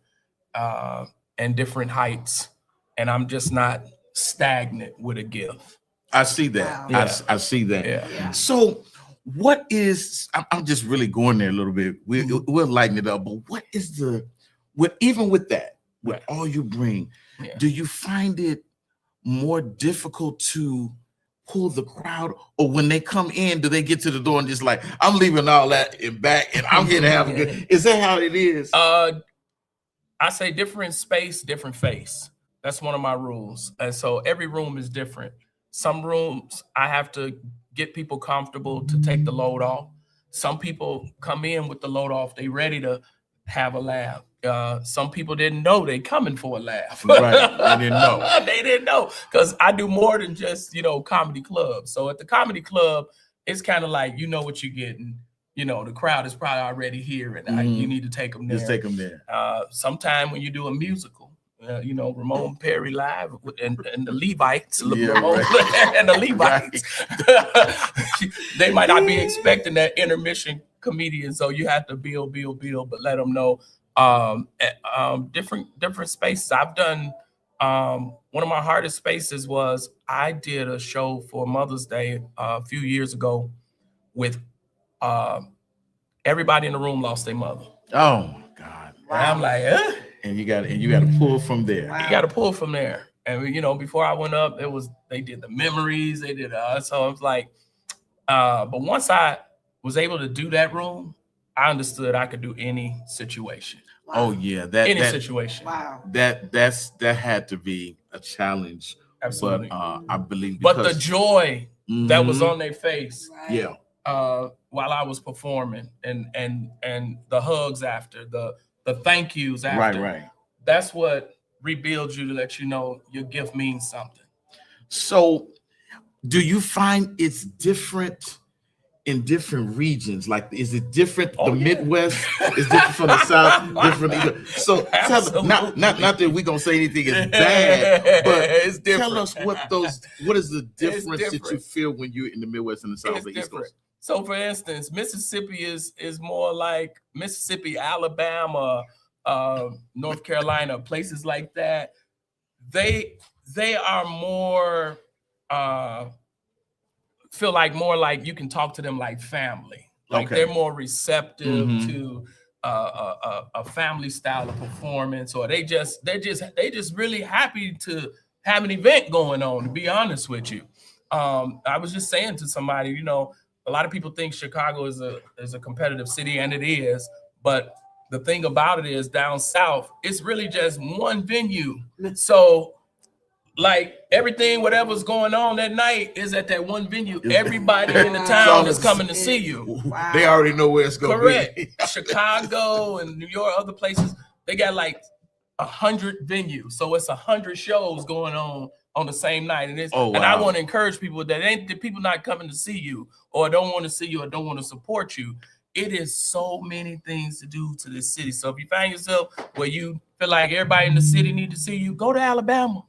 and different heights. And I'm just not stagnant with a gift. I see that. Wow. I see that. Yeah. So what is, I'm just really going there a little bit. We'll lighten it up, but what is even with that, with all you bring, do you find it more difficult to pull the crowd, or when they come in, do they get to the door and just like, I'm leaving all that in back and I'm gonna have a good, is that how it is? I say different space, different face. That's one of my rules. And so every room is different. Some rooms I have to get people comfortable to take the load off. Some people come in with the load off. They ready to have a laugh. Some people didn't know they coming for a laugh. Right, they didn't know. They didn't know, because I do more than just, comedy club. So at the comedy club, it's kind of like, you know what you're getting. The crowd is probably already here, and you need to take them there. Just take them there. Sometime when you do a musical, Ramon Perry live and the Levites, and the Levites, they might not be expecting that intermission comedian, so you have to build, but let them know. Different spaces. I've done one of my hardest spaces was I did a show for Mother's Day a few years ago with everybody in the room lost their mother. Oh my God! Wow. And I'm like, and you got to pull from there. Wow. You got to pull from there. And before I went up, they did the memories. They did so I was like, but once I was able to do that room, I understood I could do any situation. Wow. Oh yeah, any situation. Wow. That had to be a challenge. Absolutely. But I believe. But the joy that was on their face. Right. Yeah. While I was performing, and the hugs after, the thank yous after. Right. That's what rebuilds you, to let you know your gift means something. So, do you find it's different in different regions? Like, is it different? The Midwest is different from the South, different. So, not that we're gonna say anything is bad, but Tell us what is the difference that you different. feel when you're in the Midwest and the South, It's the East different. Coast? So, for instance, Mississippi is more like Mississippi, Alabama, North Carolina, places like that. They are more feel like more like you can talk to them like family. Like Okay. they're more receptive Mhm. to a family style of performance, or they just really happy to have an event going on. To be honest with you, I was just saying to somebody, you know, a lot of people think Chicago is a competitive city, and it is. But the thing about it is, down south, it's really just one venue. So, like everything, whatever's going on that night is at that one venue. Everybody in the town is coming to see you. They already know where it's going to Correct. be. Chicago and New York, other places, they got like 100 venues. So it's 100 shows going on the same night. And and I want to encourage people that ain't the people not coming to see you or don't want to see you or don't want to support you. It is so many things to do to this city. So if you find yourself where you feel like everybody in the city need to see you, go to Alabama.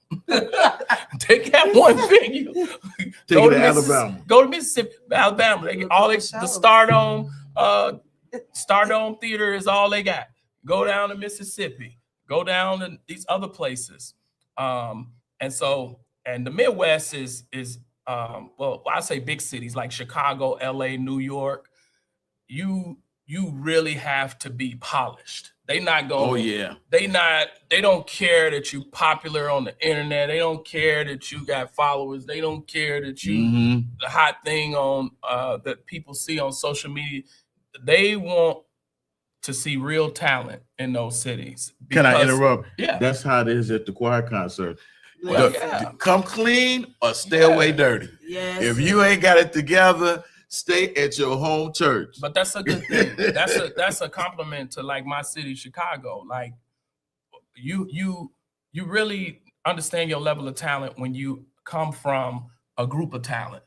Take that one venue. Go to Alabama. Go to Mississippi, Alabama. They get the Stardome Theater is all they got. Go down to Mississippi. Go down to these other places. And the Midwest is well, I say big cities like Chicago, LA, New York. You really have to be polished. They not going. Oh yeah. They don't care that you popular on the internet. They don't care that you got followers. They don't care that you the hot thing on that people see on social media. They want to see real talent in those cities. Can I interrupt? Yeah. That's how it is at the choir concert. Well, Come clean or stay away dirty. Yes. If you ain't got it together, stay at your home church. But that's a good thing. That's a compliment to like my city, Chicago. Like you really understand your level of talent when you come from a group of talent.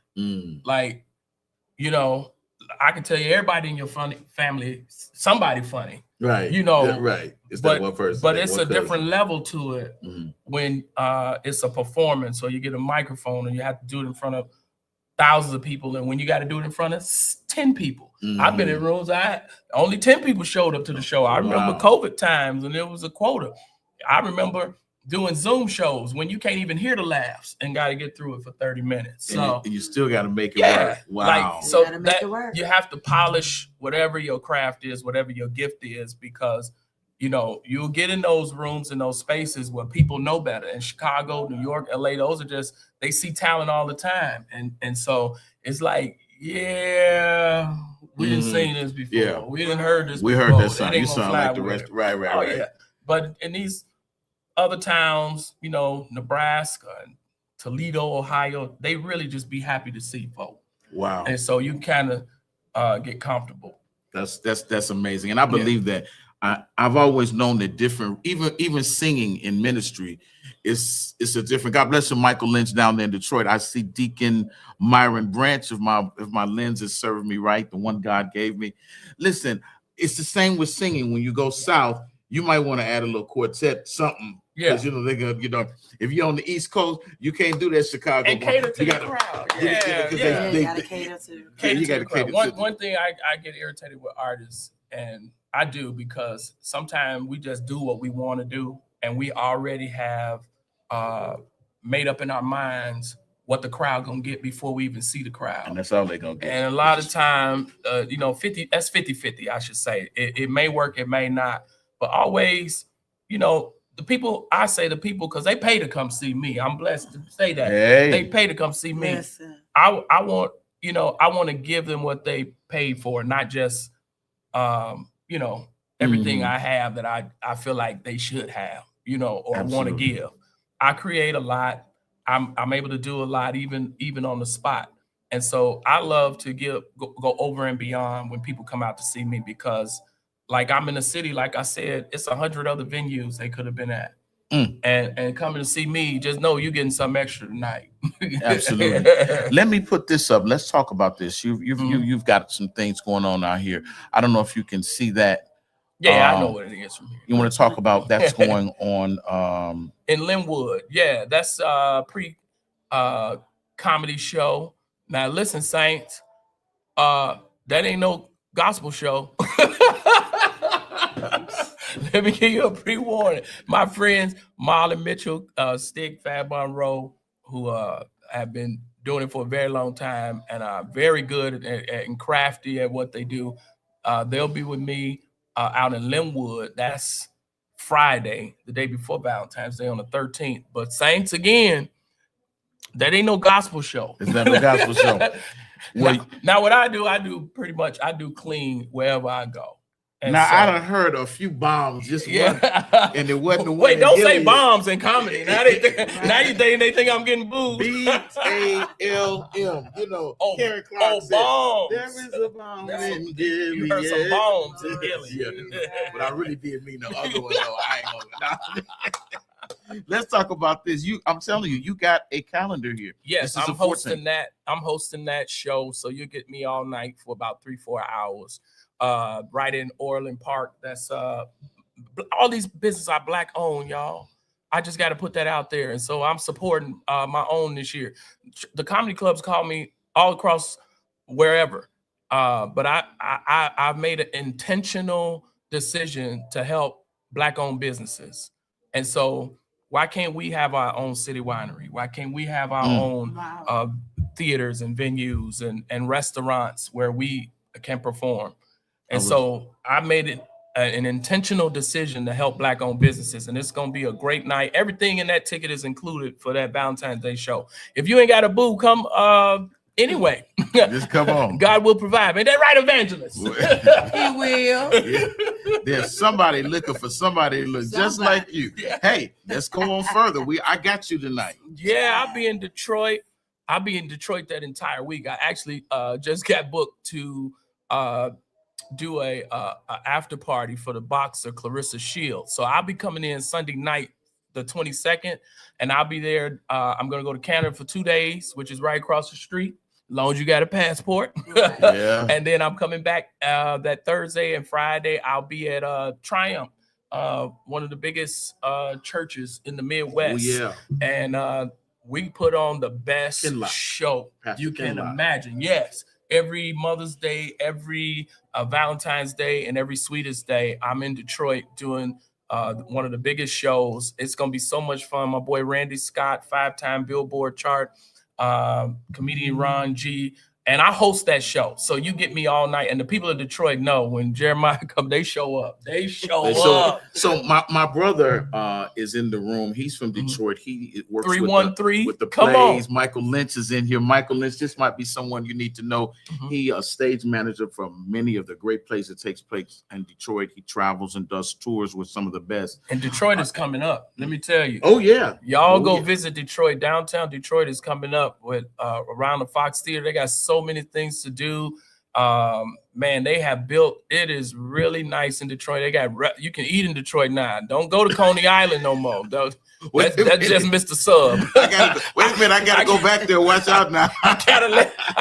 Like, you know, I can tell you everybody in your family, somebody funny. Right. You know, right. It's that one person. But it's a different level to it when it's a performance, or you get a microphone and you have to do it in front of thousands of people, and when you got to do it in front of 10 people. I've been in rooms only 10 people showed up to the show. I remember COVID times, and there was a quota. I remember doing Zoom shows when you can't even hear the laughs and got to get through it for 30 minutes. So and you still got to make it work. Wow. Like, so you have to polish whatever your craft is, whatever your gift is, because you know, you'll get in those rooms and those spaces where people know better. In Chicago, New York, LA, those are just, they see talent all the time. And so it's like, yeah, we didn't seen this before. Yeah. We didn't heard this we before. heard that song. It ain't You gonna sound fly like the with rest. it. Right. Yeah. But in these other towns, you know, Nebraska and Toledo, Ohio, they really just be happy to see folk. Wow. And so you kind of get comfortable. That's amazing. And I believe that I've always known that different, even singing in ministry it's a different. God bless you, Michael Lynch down there in Detroit. I see Deacon Myron Branch, if my lens is serving me right, the one God gave me. Listen, it's the same with singing. When you go south, you might want to add a little quartet, something. Yeah. Because, you know, they're going to, you know, if you're on the East Coast, you can't do that Chicago. And cater to the crowd. You gotta cater to. You got to cater to. One thing I get irritated with artists, and I do, because sometimes we just do what we want to do, and we already have made up in our minds what the crowd gonna get before we even see the crowd. And that's all they're gonna get. And a lot of time, you know, 50-50, I should say. It may work, it may not, but always, you know, the people, I say the people, because they pay to come see me. I'm blessed to say that. Hey. They pay to come see me. Listen. I want, you know, I want to give them what they paid for, not just, you know, everything I have that I feel like they should have, you know, or want to give. I create a lot. I'm able to do a lot, even on the spot. And so I love to go over and beyond when people come out to see me, because like I'm in a city, like I said, it's 100 other venues they could have been at. And coming to see me, just know you're getting something extra tonight. Absolutely. Let me put this up. Let's talk about this. You've got some things going on out here. I don't know if you can see that Yeah, I know what it is from here. You want to talk about that's going on in Linwood? Yeah, that's pre comedy show. Now listen, Saints, that ain't no gospel show. Let me give you a pre-warning. My friends Marlon Mitchell, Stig Fab Monroe, who have been doing it for a very long time and are very good and crafty at what they do. They'll be with me out in Linwood. That's Friday, the day before Valentine's Day on the 13th. But Saints, again, that ain't no gospel show. It's not no gospel show. Now what I do pretty much, I do clean wherever I go. And now so, I done heard a few bombs just and it wasn't the wait, don't say bombs in comedy. Now they think I'm getting booed. BALM, you know. Karen Clark said, bombs. there is a bomb in Gilead. You heard some bombs in Gilead. Yeah, but I really did mean the other one though. I ain't gonna. Let's talk about this. I'm telling you, you got a calendar here. Yes, I'm hosting that. I'm hosting that show, so you get me all night for about 3-4 hours. Right in Orland Park. That's all these businesses are Black owned, y'all. I just got to put that out there, and so I'm supporting my own this year. The comedy clubs call me all across wherever, but I've made an intentional decision to help Black owned businesses, and so why can't we have our own city winery? Why can't we have our own theaters and venues and restaurants where we can perform? And so I made it an intentional decision to help Black owned businesses. And it's going to be a great night. Everything in that ticket is included for that Valentine's Day show. If you ain't got a boo, come anyway. Just come on. God will provide. Ain't that right, evangelist? He will. Yeah. There's somebody looking for somebody to look just like you. Yeah. Hey, let's go on further. I got you tonight. Yeah, I'll be in Detroit. I'll be in Detroit that entire week. I actually just got booked to do a after party for the boxer Clarissa Shields. So I'll be coming in Sunday night, the 22nd, and I'll be there. I'm going to go to Canada for 2 days, which is right across the street, as long as you got a passport. Yeah. And then I'm coming back that Thursday and Friday. I'll be at Triumph, one of the biggest churches in the Midwest. Oh, yeah. And we put on the best show you can imagine. Yes. Every Mother's Day, every Valentine's Day, and every Sweetest Day, I'm in Detroit doing one of the biggest shows. It's going to be so much fun. My boy Randy Scott, 5-time Billboard chart, comedian Ron G. And I host that show. So you get me all night. And the people of Detroit know when Jeremiah come, they show up. They show up. So my brother is in the room. He's from Detroit. He works 313 with the plays. Michael Lynch is in here. Michael Lynch, this might be someone you need to know. He a stage manager for many of the great plays that takes place in Detroit. He travels and does tours with some of the best. And Detroit is coming up. Let me tell you. Oh, yeah. Y'all go visit Detroit. Downtown Detroit is coming up with around the Fox Theater. They got so many things to do. Man, they have built, it is really nice in Detroit. They got, you can eat in Detroit now. Don't go to Coney Island no more. That's just Mr. Sub. Wait a minute, I gotta go back there. Watch out now. I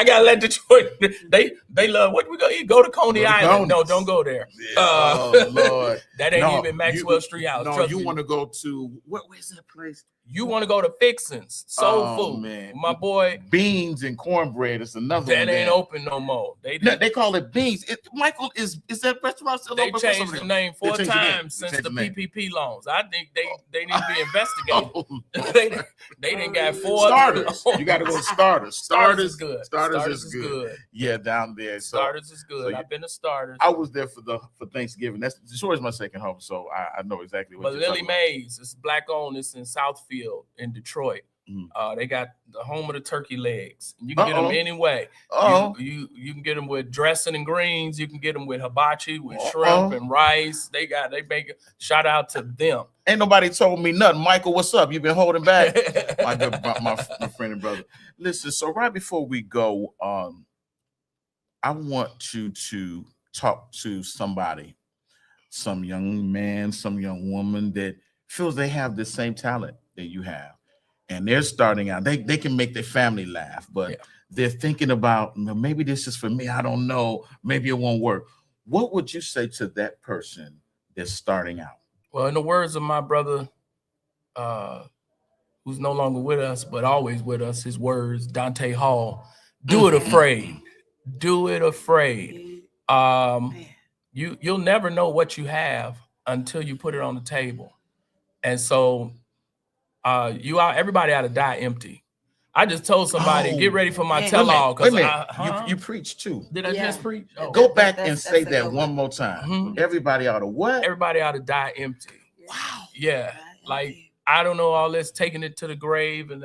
gotta let Detroit. They love what we go eat. Go to Coney Island. No, don't go there. Yeah. Oh Lord, that ain't even Maxwell Street House. No, you want to go to where's that place? You want to go to Fixin's Soul Food, man. My boy. Beans and cornbread is another that one. That ain't open no more. They call it Beans. Michael, is that restaurant still open? They changed the name 4 times since the PPP loans. I think they need to be investigated. They didn't got 4 starters. You got to go to starters. Starters is good. Starters is good. Yeah, down there. Starters is good. I've been to Starters. I was there for Thanksgiving. Detroit's my second home, so I know exactly what. But Lily Mays, it's Black owned. It's in Southfield in Detroit. They got the home of the turkey legs. You can get them anyway. You can get them with dressing and greens. You can get them with hibachi, with shrimp and rice. They make it. Shout out to them. Ain't nobody told me nothing. Michael, what's up? You've been holding back. my friend and brother. Listen, so right before we go, I want you to talk to somebody, some young man, some young woman that feels they have the same talent that you have. And they're starting out. They can make their family laugh, but they're thinking about, maybe this is for me. I don't know. Maybe it won't work. What would you say to that person that's starting out? Well, in the words of my brother, who's no longer with us, but always with us, his words, Dante Hall, do it afraid. Do it afraid. You'll never know what you have until you put it on the table. And so everybody ought to die empty. I just told somebody, get ready for my tell-all. Wait a minute. You preach too. Did I just preach? Oh. Go back and say that one more time. Everybody ought to what? Everybody ought to die empty. Wow. Yeah. Like, I don't know all this taking it to the grave, and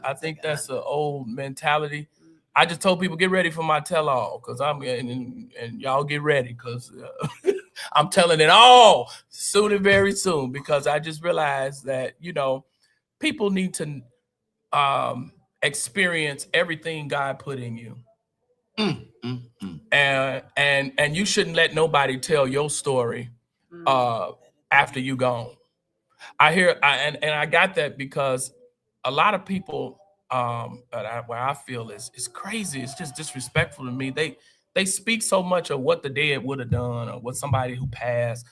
I think that's an old mentality. I just told people, get ready for my tell-all, because and y'all get ready, because I'm telling it all soon and very soon, because I just realized that, people need to experience everything God put in you. And you shouldn't let nobody tell your story after you gone. I got that because a lot of people, where I feel it's crazy. It's just disrespectful to me. They speak so much of what the dead would have done, or what somebody who passed,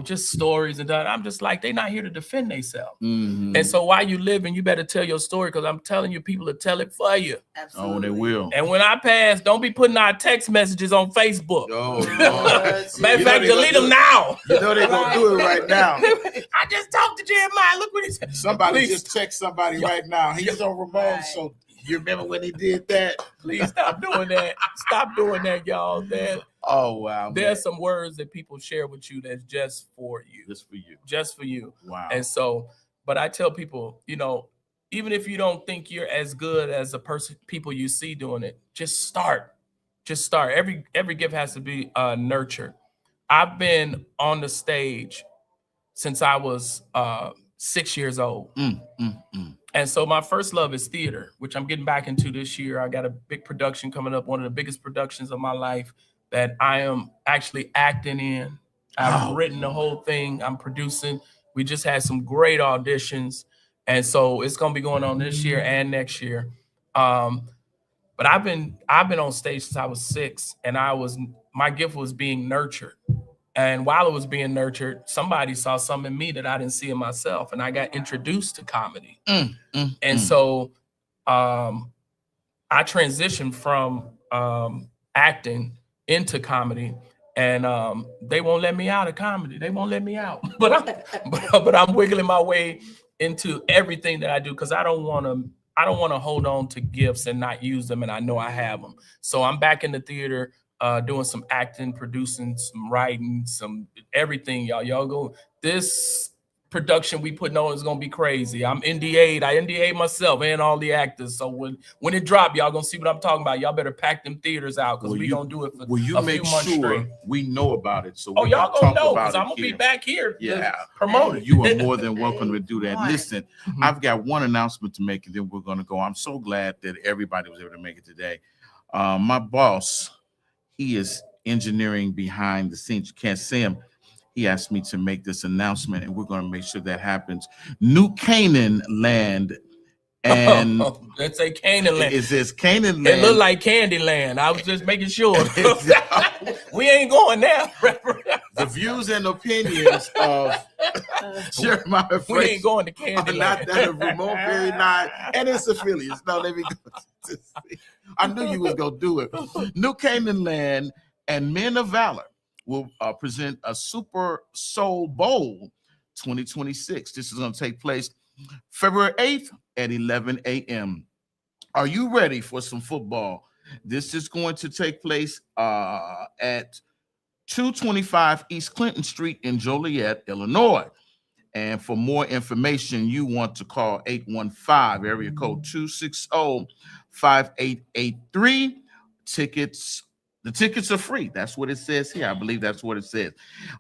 just stories and that. I'm just like, they're not here to defend themselves. And so while you living, you better tell your story, because I'm telling you, people will tell it for you. Absolutely. Oh, they will. And when I pass, don't be putting our text messages on Facebook. Oh, matter of fact, delete them now. You know they're going to do it right now. I just talked to Jeremiah. Look what he said. Somebody just text somebody right now. He's on Ramon, so you remember when he did that? Please stop doing that. Stop doing that, y'all. Oh, wow. There's some words that people share with you that's just for you. Just for you. Just for you. Wow. And so, but I tell people, even if you don't think you're as good as the people you see doing it, just start. Just start. Every gift has to be nurtured. I've been on the stage since I was 6 years old. And so my first love is theater, which I'm getting back into this year. I got a big production coming up, one of the biggest productions of my life that I am actually acting in. I've written the whole thing. I'm producing. We just had some great auditions. And so it's going to be going on this year and next year. But I've been on stage since I was 6, and my gift was being nurtured. And while it was being nurtured, somebody saw something in me that I didn't see in myself, and I got introduced to comedy. And so I transitioned from acting into comedy, and they won't let me out of comedy. They won't let me out. But I'm wiggling my way into everything that I do, because I don't want to hold on to gifts and not use them, and I know I have them. So I'm back in the theater, doing some acting, producing, some writing, some everything, y'all. Y'all go. This production we putting on is gonna be crazy. I'm NDA'd. I NDA'd myself and all the actors. So when it drop, y'all gonna see what I'm talking about. Y'all better pack them theaters out, because we gonna do it for a few months straight. We know about it? So y'all gonna know, because I'm gonna be back here. Yeah, promote it. You are more than welcome to do that. Listen, I've got one announcement to make, and then we're gonna go. I'm so glad that everybody was able to make it today. My boss, he is engineering behind the scenes. You can't see him. He asked me to make this announcement, and we're going to make sure that happens. New Canaan land, and let's say Canaan land. It says Canaan land. It looked like Candy Land. I was just making sure. We ain't going there. The views and opinions of Jeremiah Frazier, we ain't going to Candy Land. Not that of Ramon Perry, not and its affiliates. No, let me go. I knew you was gonna do it. New Canaan land and Men of Valor will present a Super Soul Bowl 2026. This is going to take place February 8th at 11 a.m. Are you ready for some football? This is going to take place at 225 East Clinton Street in Joliet, Illinois. And for more information, you want to call 815 area code 260-5883. The tickets are free. That's what it says here. I believe that's what it says.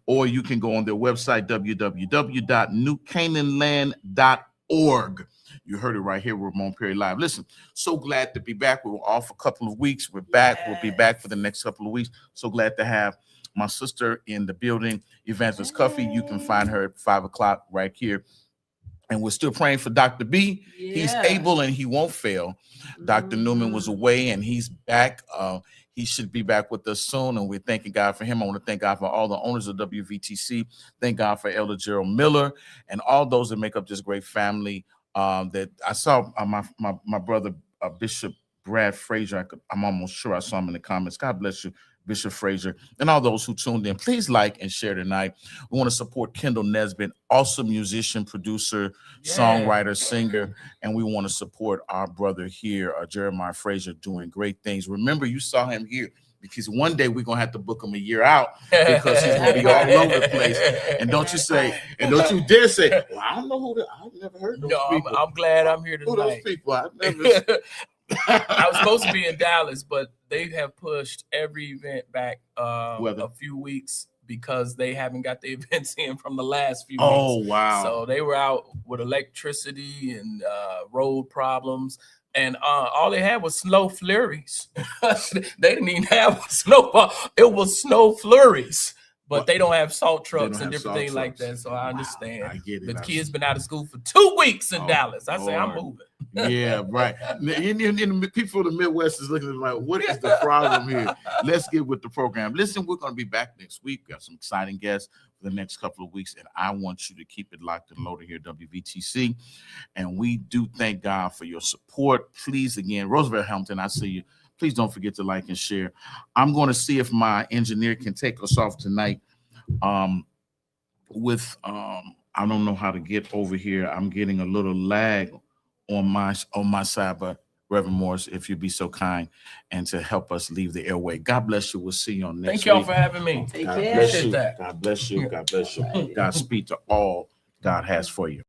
Or you can go on their website, www.newcanaanland.org. You heard it right here with Ramon Perry Live. Listen, so glad to be back. We were off a couple of weeks. We're back. We'll be back for the next couple of weeks. So glad to have my sister in the building, Evangelist Cuffie. You can find her at 5 o'clock right here. And we're still praying for Dr. B. Yeah. He's able and he won't fail. Dr. Newman was away and he's back. He should be back with us soon, and we're thanking God for him. I want to thank God for all the owners of WVTC. Thank God for Elder Gerald Miller and all those that make up this great family. That I saw my brother Bishop Brad Frazier. I'm almost sure I saw him in the comments. God bless you, Bishop Frazier, and all those who tuned in. Please like and share tonight. We want to support Kendall Nesbitt, awesome musician, producer, songwriter, singer, and we want to support our brother here, Jeremiah Frazier, doing great things. Remember, you saw him here because one day we're gonna have to book him a year out because he's gonna be all over the place. And don't you dare say, well, I don't know who I've never heard those people. I'm glad I'm here tonight. Who those people? I've never. I was supposed to be in Dallas, but they have pushed every event back a few weeks because they haven't got the events in from the last few weeks. Oh, wow. So they were out with electricity and road problems. And all they had was snow flurries. They didn't even have snowfall. It was snow flurries. But they don't have salt trucks and different things like that. So I understand. I get it. The kid's been out of school for 2 weeks in Dallas. I say, I'm moving. Yeah, right. And people from the Midwest is looking at me like, what is the problem here? Let's get with the program. Listen, we're going to be back next week. We've got some exciting guests for the next couple of weeks, and I want you to keep it locked and loaded here at WVTC. And we do thank God for your support. Please, again, Roosevelt Hamilton, I see you. Please don't forget to like and share. I'm going to see if my engineer can take us off tonight with I don't know how to get over here. I'm getting a little lag on my side, but Reverend Morris, if you'd be so kind and to help us leave the airway. God bless you. We'll see you on next week. Thank y'all for having me. God bless you. God bless you. God bless you. God speed to all God has for you.